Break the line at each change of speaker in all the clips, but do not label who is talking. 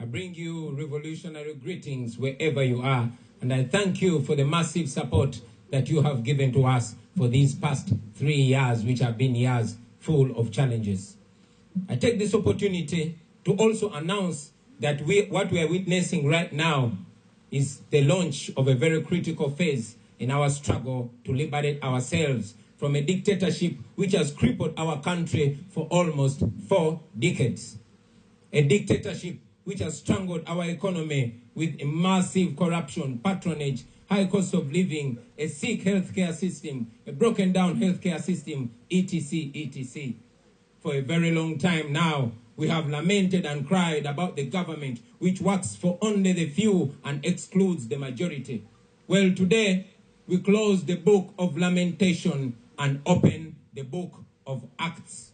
I bring you revolutionary greetings wherever you are, and I thank you for the massive support that you have given to us for these past 3 years, which have been years full of challenges. I take this opportunity to also announce that what we are witnessing right now is the launch of a very critical phase in our struggle to liberate ourselves from a dictatorship which has crippled our country for almost 4 decades. A dictatorship which has strangled our economy with a massive corruption, patronage, high cost of living, a sick healthcare system, a broken down healthcare system, etc., etc. For a very long time now, we have lamented and cried about the government which works for only the few and excludes the majority. Well, today, we close the book of lamentation and open the book of Acts.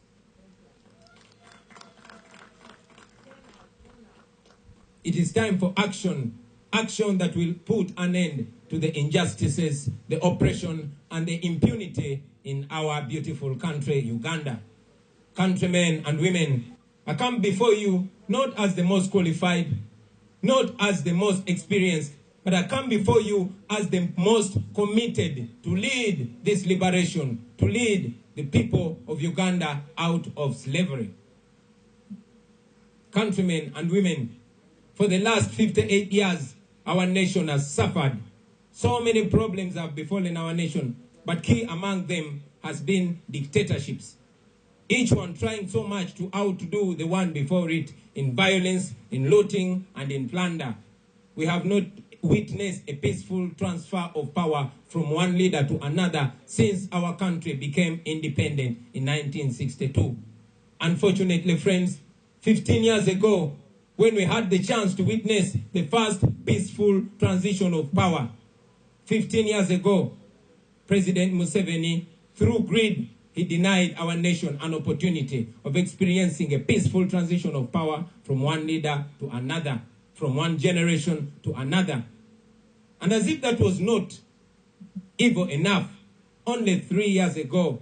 It is time for action, action that will put an end to the injustices, the oppression, and the impunity in our beautiful country, Uganda. Countrymen and women, I come before you not as the most qualified, not as the most experienced, but I come before you as the most committed to lead this liberation, to lead the people of Uganda out of slavery. Countrymen and women, for the last 58 years, our nation has suffered. So many problems have befallen our nation, but key among them has been dictatorships. Each one trying so much to outdo the one before it in violence, in looting, and in plunder. We have not witnessed a peaceful transfer of power from one leader to another since our country became independent in 1962. Unfortunately, friends, 15 years ago, when we had the chance to witness the first peaceful transition of power, 15 years ago, President Museveni, through greed, he denied our nation an opportunity of experiencing a peaceful transition of power from one leader to another, from one generation to another. And as if that was not evil enough, only 3 years ago,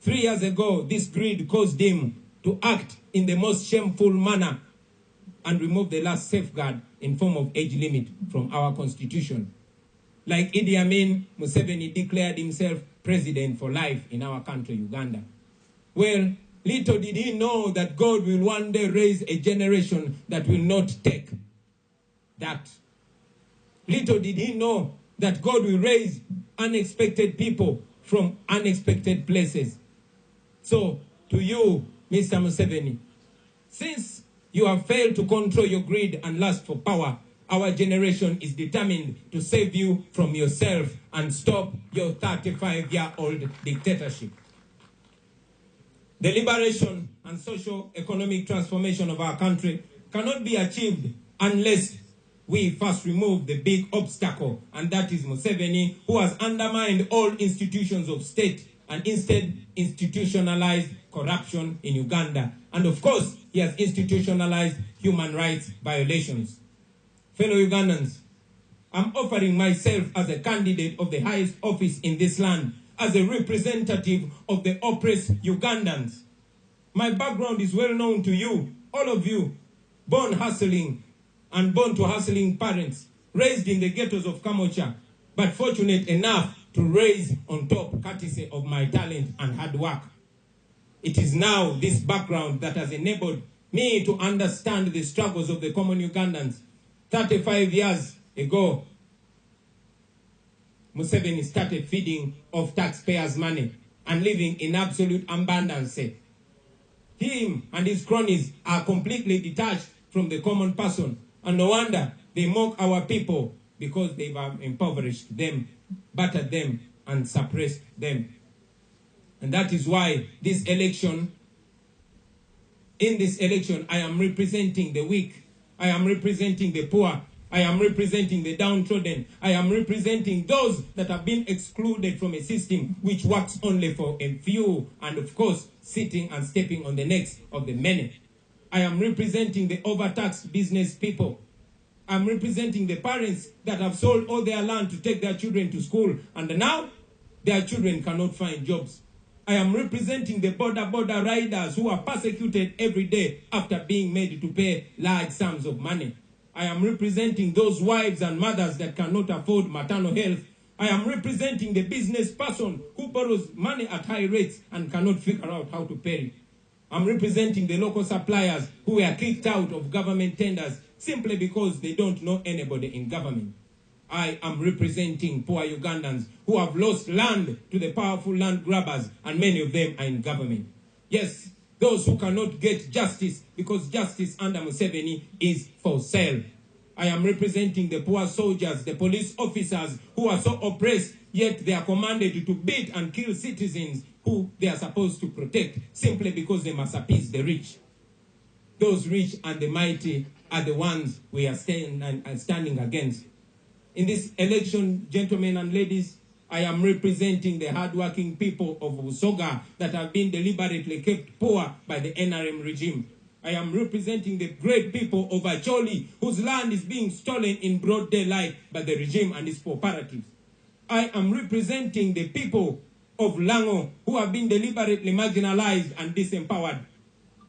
this greed caused him to act in the most shameful manner and remove the last safeguard in form of age limit from our constitution. Like Idi Amin, Museveni declared himself president for life in our country, Uganda. Well, little did he know that God will one day raise a generation that will not take that. Little did he know that God will raise unexpected people from unexpected places. So, to you, Mr. Museveni, since you have failed to control your greed and lust for power, our generation is determined to save you from yourself and stop your 35-year-old dictatorship. The liberation and socio-economic transformation of our country cannot be achieved unless we first remove the big obstacle, and that is Museveni, who has undermined all institutions of state and instead institutionalized corruption in Uganda. And of course, he has institutionalized human rights violations. Fellow Ugandans, I'm offering myself as a candidate of the highest office in this land, as a representative of the oppressed Ugandans. My background is well known to you, all of you, born hustling and born to hustling parents, raised in the ghettos of Kamocha, but fortunate enough to raise on top courtesy of my talent and hard work. It is now this background that has enabled me to understand the struggles of the common Ugandans. 35 years ago, Museveni started feeding off taxpayers' money and living in absolute abundance. Him and his cronies are completely detached from the common person, and no wonder they mock our people because they've impoverished them, battered them, and suppressed them. And that is why in this election, I am representing the weak. I am representing the poor. I am representing the downtrodden. I am representing those that have been excluded from a system which works only for a few, and of course, sitting and stepping on the necks of the many. I am representing the overtaxed business people. I'm representing the parents that have sold all their land to take their children to school, and now their children cannot find jobs. I am representing the border riders who are persecuted every day after being made to pay large sums of money. I am representing those wives and mothers that cannot afford maternal health. I am representing the business person who borrows money at high rates and cannot figure out how to pay it. I'm representing the local suppliers who were kicked out of government tenders simply because they don't know anybody in government. I am representing poor Ugandans who have lost land to the powerful land grabbers, and many of them are in government. Yes, those who cannot get justice because justice under Museveni is for sale. I am representing the poor soldiers, the police officers who are so oppressed, yet they are commanded to beat and kill citizens who they are supposed to protect simply because they must appease the rich. Those rich and the mighty are the ones we are standing against. In this election, gentlemen and ladies, I am representing the hardworking people of Busoga that have been deliberately kept poor by the NRM regime. I am representing the great people of Acholi, whose land is being stolen in broad daylight by the regime and its cooperatives. I am representing the people of Lango, who have been deliberately marginalized and disempowered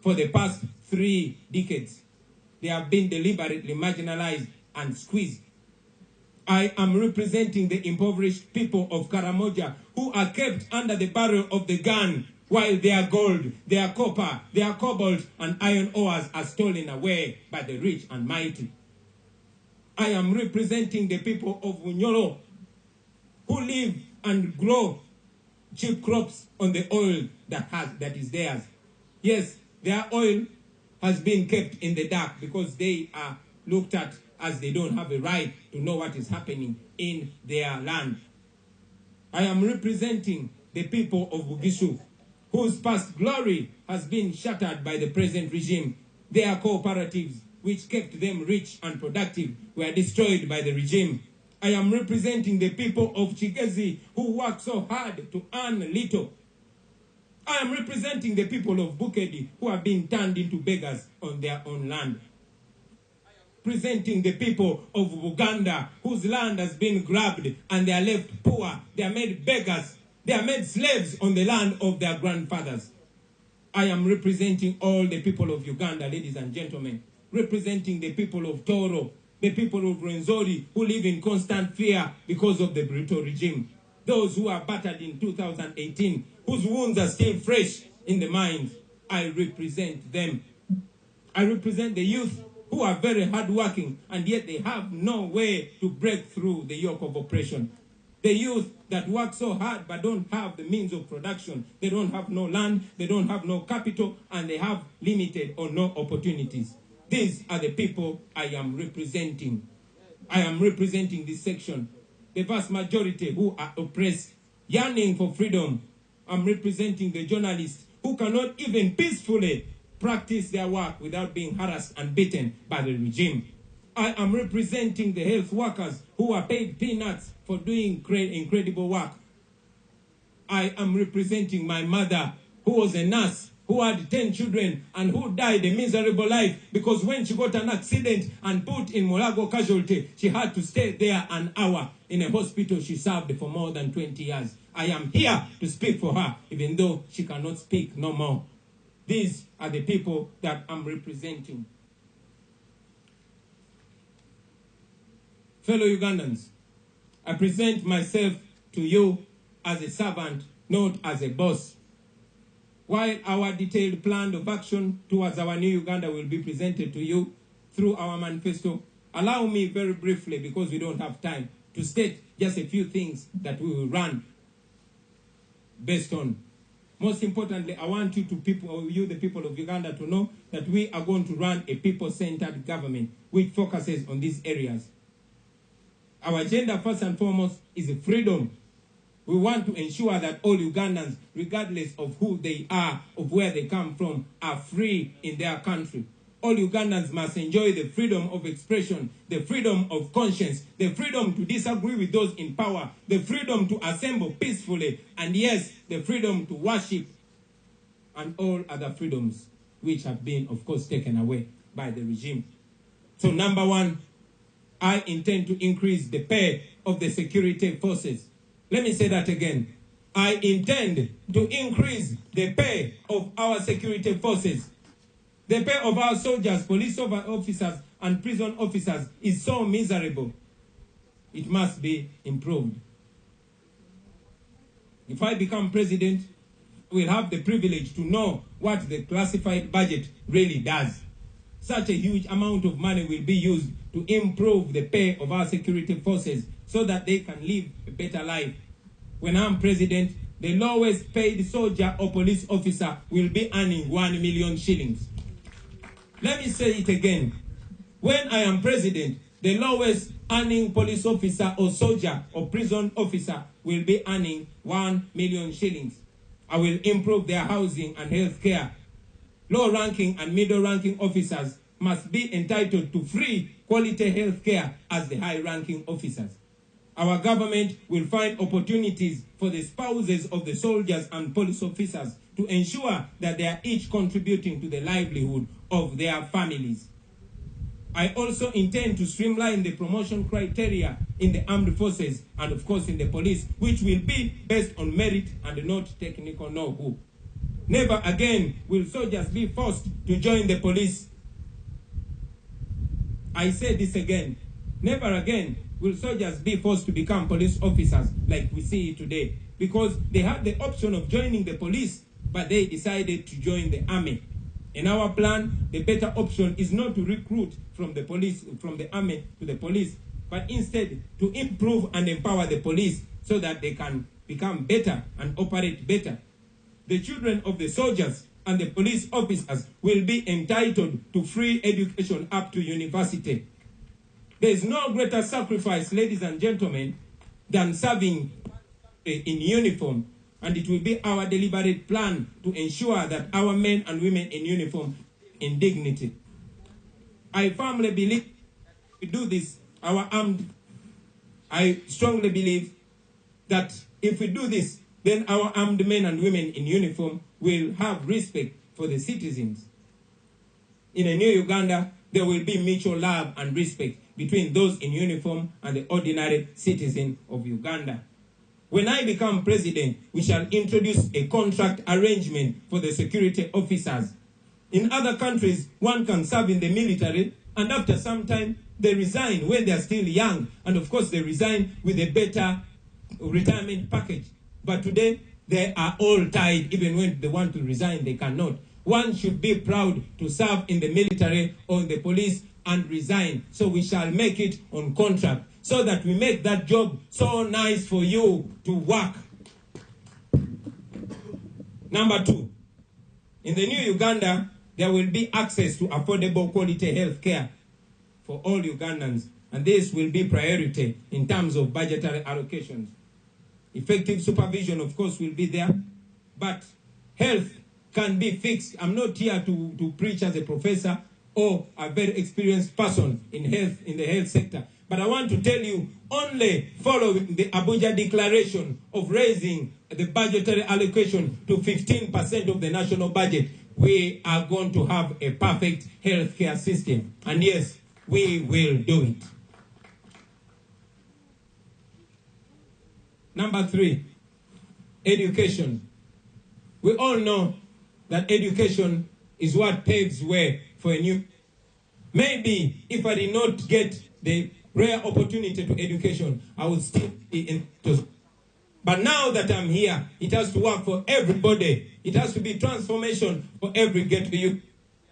for the past 3 decades. They have been deliberately marginalized and squeezed. I am representing the impoverished people of Karamoja, who are kept under the barrel of the gun while their gold, their copper, their cobalt and iron ores are stolen away by the rich and mighty. I am representing the people of Unyoro, who live and grow cheap crops on the oil that is theirs. Yes, their oil has been kept in the dark because they are looked at as they don't have a right to know what is happening in their land. I am representing the people of Bugishu, whose past glory has been shattered by the present regime. Their cooperatives, which kept them rich and productive, were destroyed by the regime. I am representing the people of Chigezi, who work so hard to earn little. I am representing the people of Bukedi, who have been turned into beggars on their own land. Representing the people of Uganda, whose land has been grabbed and they are left poor. They are made beggars. They are made slaves on the land of their grandfathers. I am representing all the people of Uganda, ladies and gentlemen. Representing the people of Toro, the people of Rwenzori, who live in constant fear because of the brutal regime. Those who are battered in 2018, whose wounds are still fresh in the minds. I represent them. I represent the youth who are very hardworking, and yet they have no way to break through the yoke of oppression. The youth that work so hard but don't have the means of production. They don't have no land, they don't have no capital, and they have limited or no opportunities. These are the people I am representing. I am representing this section. The vast majority who are oppressed, yearning for freedom. I'm representing the journalists who cannot even peacefully practice their work without being harassed and beaten by the regime. I am representing the health workers who are paid peanuts for doing incredible work. I am representing my mother, who was a nurse, who had 10 children and who died a miserable life because when she got an accident and put in Mulago casualty, she had to stay there an hour in a hospital she served for more than 20 years. I am here to speak for her, even though she cannot speak no more. These are the people that I'm representing. Fellow Ugandans, I present myself to you as a servant, not as a boss. While our detailed plan of action towards our new Uganda will be presented to you through our manifesto, allow me very briefly, because we don't have time, to state just a few things that we will run based on. Most importantly, I want you, the people of Uganda, to know that we are going to run a people-centered government which focuses on these areas. Our agenda, first and foremost, is freedom. We want to ensure that all Ugandans, regardless of who they are, of where they come from, are free in their country. All Ugandans must enjoy the freedom of expression, the freedom of conscience, the freedom to disagree with those in power, the freedom to assemble peacefully, and yes, the freedom to worship, and all other freedoms which have been, of course, taken away by the regime. So number one, I intend to increase the pay of the security forces. Let me say that again. I intend to increase the pay of our security forces. The pay of our soldiers, police officers, and prison officers is so miserable. It must be improved. If I become president, we'll have the privilege to know what the classified budget really does. Such a huge amount of money will be used to improve the pay of our security forces so that they can live a better life. When I'm president, the lowest paid soldier or police officer will be earning 1 million shillings. Let me say it again. When I am president, the lowest earning police officer or soldier or prison officer will be earning 1 million shillings. I will improve their housing and health care. Low-ranking and middle-ranking officers must be entitled to free quality health care as the high-ranking officers. Our government will find opportunities for the spouses of the soldiers and police officers to ensure that they are each contributing to the livelihood of their families. I also intend to streamline the promotion criteria in the armed forces and, of course, in the police, which will be based on merit and not technical know-how. Never again will soldiers be forced to join the police. I say this again. Never again will soldiers be forced to become police officers like we see today, because they had the option of joining the police, but they decided to join the army. In our plan, the better option is not to recruit from the police, from the army to the police, but instead to improve and empower the police so that they can become better and operate better. The children of the soldiers and the police officers will be entitled to free education up to university. There is no greater sacrifice, ladies and gentlemen, than serving in uniform, and it will be our deliberate plan to ensure that our men and women in uniform in dignity. I firmly believe we do this, I strongly believe that if we do this, then our armed men and women in uniform will have respect for the citizens. In a new Uganda, there will be mutual love and respect between those in uniform and the ordinary citizen of Uganda. When I become president, we shall introduce a contract arrangement for the security officers. In other countries, one can serve in the military, and after some time, they resign when they are still young. And of course, they resign with a better retirement package. But today, they are all tied. Even when they want to resign, they cannot. One should be proud to serve in the military or in the police and resign. So we shall make it on contract, so that we make that job so nice for you to work. Number 2, in the new Uganda, there will be access to affordable quality health care for all Ugandans, and this will be priority in terms of budgetary allocations. Effective supervision, of course, will be there, but health can be fixed. I'm not here to preach as a professor or a very experienced person in health, in the health sector. But I want to tell you, only following the Abuja Declaration of raising the budgetary allocation to 15% of the national budget, we are going to have a perfect healthcare system. And yes, we will do it. Number 3, education. We all know that education is what paves way for a new. Maybe if I did not get the rare opportunity to education, I would still be in. But now that I'm here, it has to work for everybody. It has to be transformation for every get you.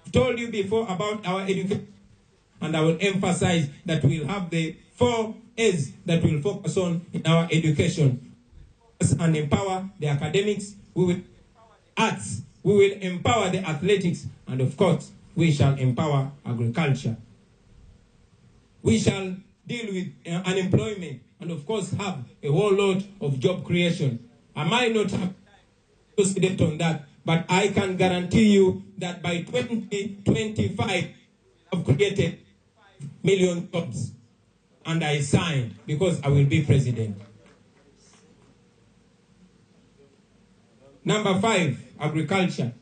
I've told you before about our education, and I will emphasize that we'll have the 4 A's that we'll focus on in our education. And empower the academics, we will arts, we will empower the athletics, and of course, we shall empower agriculture. We shall deal with unemployment, and of course have a whole lot of job creation. I might not have to sit on that, but I can guarantee you that by 2025, I've created 5 million jobs. And I signed because I will be president. Number 5, agriculture.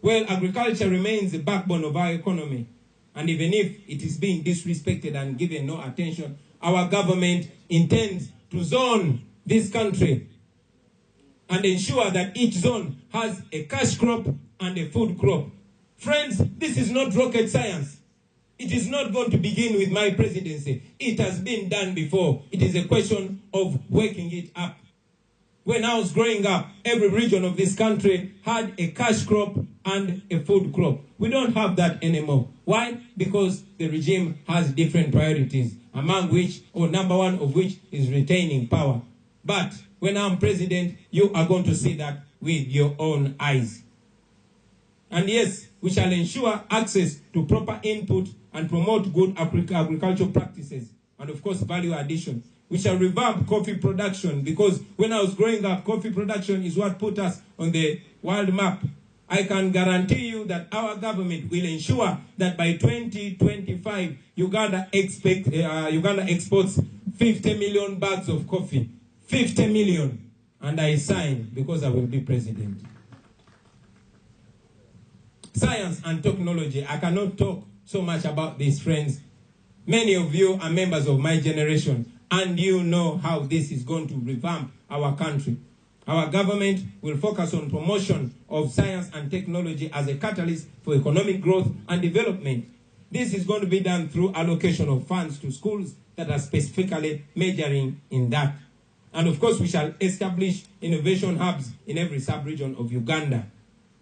Well, agriculture remains the backbone of our economy. And even if it is being disrespected and given no attention, our government intends to zone this country and ensure that each zone has a cash crop and a food crop. Friends, this is not rocket science. It is not going to begin with my presidency. It has been done before. It is a question of working it up. When I was growing up, every region of this country had a cash crop and a food crop. We don't have that anymore. Why? Because the regime has different priorities, among which, or number one of which, is retaining power. But when I'm president, you are going to see that with your own eyes. And yes, we shall ensure access to proper input and promote good agricultural practices, and of course, value addition. We shall revamp coffee production, because when I was growing up, coffee production is what put us on the world map. I can guarantee you that our government will ensure that by 2025, Uganda exports 50 million bags of coffee. 50 million. And I sign because I will be president. Science and technology. I cannot talk so much about this, friends. Many of you are members of my generation, and you know how this is going to revamp our country. Our government will focus on promotion of science and technology as a catalyst for economic growth and development. This is going to be done through allocation of funds to schools that are specifically majoring in that. And of course, we shall establish innovation hubs in every sub-region of Uganda.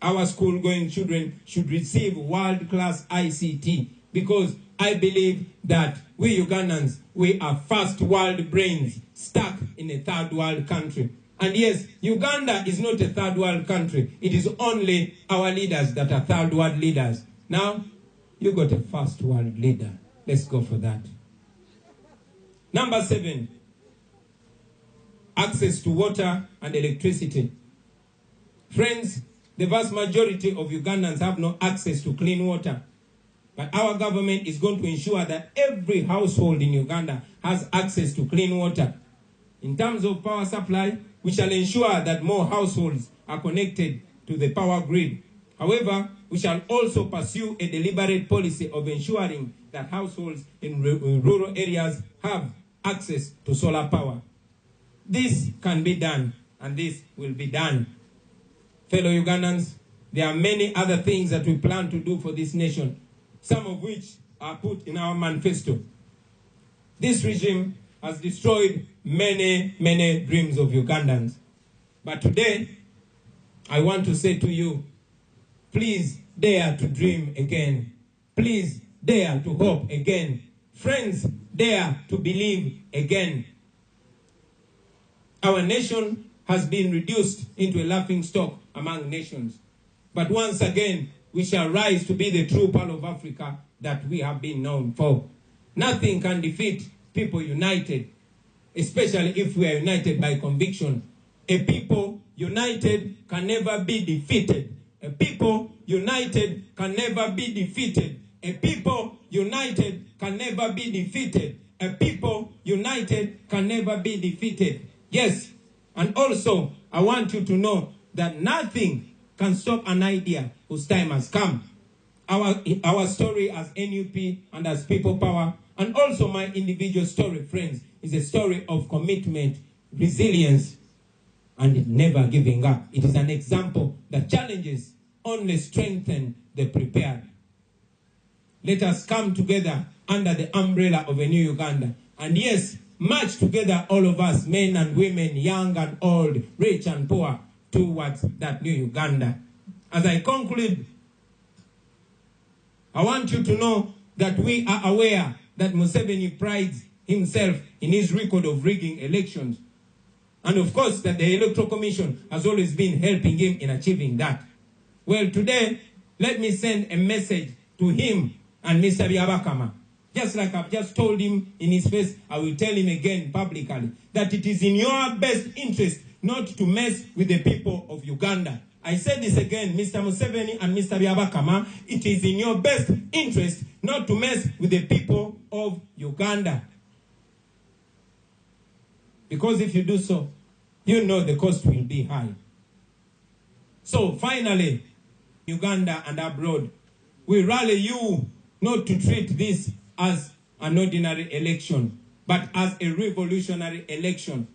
Our school-going children should receive world-class ICT, because I believe that we Ugandans, we are first world brains stuck in a third world country. And yes, Uganda is not a third world country. It is only our leaders that are third world leaders. Now, you got a first world leader. Let's go for that. Number 7, access to water and electricity. Friends, the vast majority of Ugandans have no access to clean water. But our government is going to ensure that every household in Uganda has access to clean water. In terms of power supply, we shall ensure that more households are connected to the power grid. However, we shall also pursue a deliberate policy of ensuring that households in rural areas have access to solar power. This can be done, and this will be done. Fellow Ugandans, there are many other things that we plan to do for this nation, some of which are put in our manifesto. This regime has destroyed many, many dreams of Ugandans. But today, I want to say to you, please dare to dream again. Please dare to hope again. Friends, dare to believe again. Our nation has been reduced into a laughingstock among nations. But once again, we shall rise to be the true Pearl of Africa that we have been known for. Nothing can defeat people united, especially if we are united by conviction. A people united can never be defeated. A people united can never be defeated. A people united can never be defeated. A people united can never be defeated. Yes, and also, I want you to know that nothing can stop an idea whose time has come. Our story as NUP and as People Power, and also my individual story, friends, is a story of commitment, resilience, and never giving up. It is an example that challenges only strengthen the prepared. Let us come together under the umbrella of a new Uganda. And yes, march together, all of us, men and women, young and old, rich and poor, towards that new Uganda. As I conclude, I want you to know that we are aware that Museveni prides himself in his record of rigging elections. And of course, that the Electoral Commission has always been helping him in achieving that. Well, today, let me send a message to him and Mr. Byabakama. Just like I've just told him in his face, I will tell him again publicly that it is in your best interest not to mess with the people of Uganda. I say this again, Mr. Museveni and Mr. Byabakama, it is in your best interest not to mess with the people of Uganda. Because if you do so, you know the cost will be high. So finally, Uganda and abroad, we rally you not to treat this as an ordinary election, but as a revolutionary election.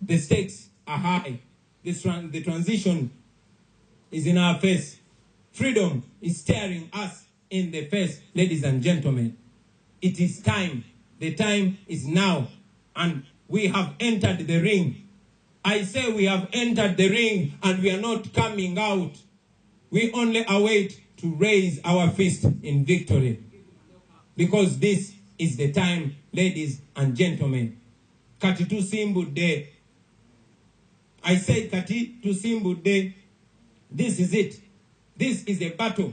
The stakes are high. the transition is in our face. Freedom is staring us in the face, ladies and gentlemen. It is time. The time is now. And we have entered the ring. I say we have entered the ring and we are not coming out. We only await to raise our fist in victory. Because this is the time, ladies and gentlemen. Kati tusimbude. I said kati tusimbude. This is it. This is a battle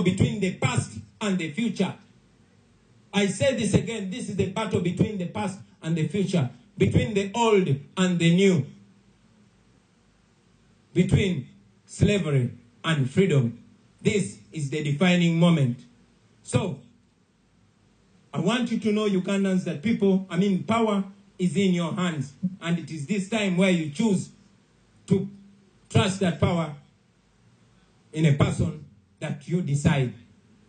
between the past and the future. I say this again, this is the battle between the past and the future, between the old and the new, between slavery and freedom. This is the defining moment. So, I want you to know, Ugandans, that power is in your hands. And it is this time where you choose to trust that power in a person that you decide.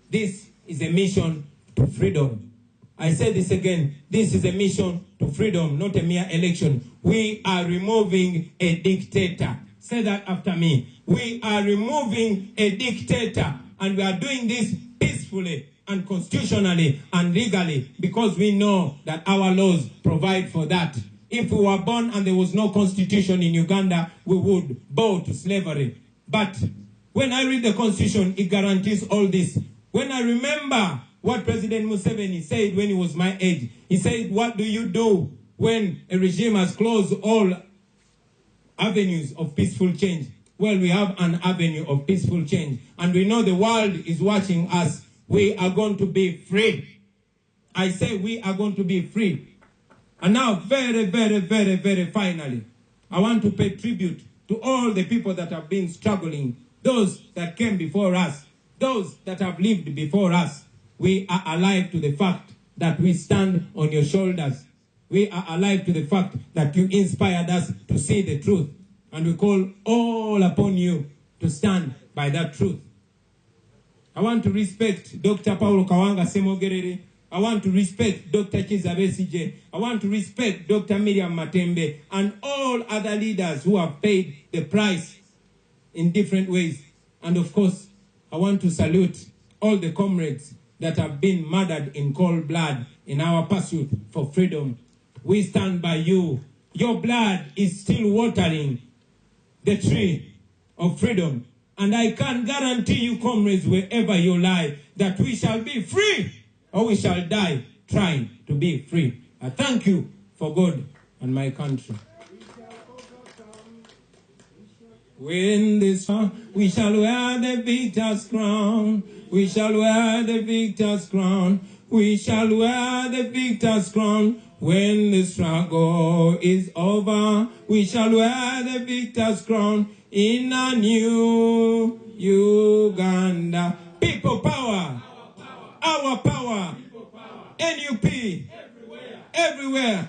This is a mission to freedom. I say this again. This is a mission to freedom, not a mere election. We are removing a dictator. Say that after me. We are removing a dictator. And we are doing this peacefully and constitutionally and legally because we know that our laws provide for that. If we were born and there was no constitution in Uganda, we would bow to slavery. But when I read the constitution, it guarantees all this. When I remember what President Museveni said when he was my age, he said, what do you do when a regime has closed all avenues of peaceful change? Well, we have an avenue of peaceful change. And we know the world is watching us. We are going to be free. I say we are going to be free. And now, very, very, very, very finally, I want to pay tribute to all the people that have been struggling, those that came before us, those that have lived before us. We are alive to the fact that we stand on your shoulders. We are alive to the fact that you inspired us to see the truth. And we call all upon you to stand by that truth. I want to respect Dr. Paulo Kawanga Semogerere. I want to respect Dr. Kiza Besigye. I want to respect Dr. Miriam Matembe and all other leaders who have paid the price in different ways. And of course, I want to salute all the comrades that have been murdered in cold blood in our pursuit for freedom. We stand by you. Your blood is still watering the tree of freedom. And I can guarantee you, comrades, wherever you lie, that we shall be free or we shall die trying to be free. I thank you for God and my country. When this we shall wear the victor's crown. We shall wear the victor's crown. We shall wear the victor's crown. When the struggle is over, we shall wear the victor's crown in a new Uganda. People power. Our power. NUP. Everywhere.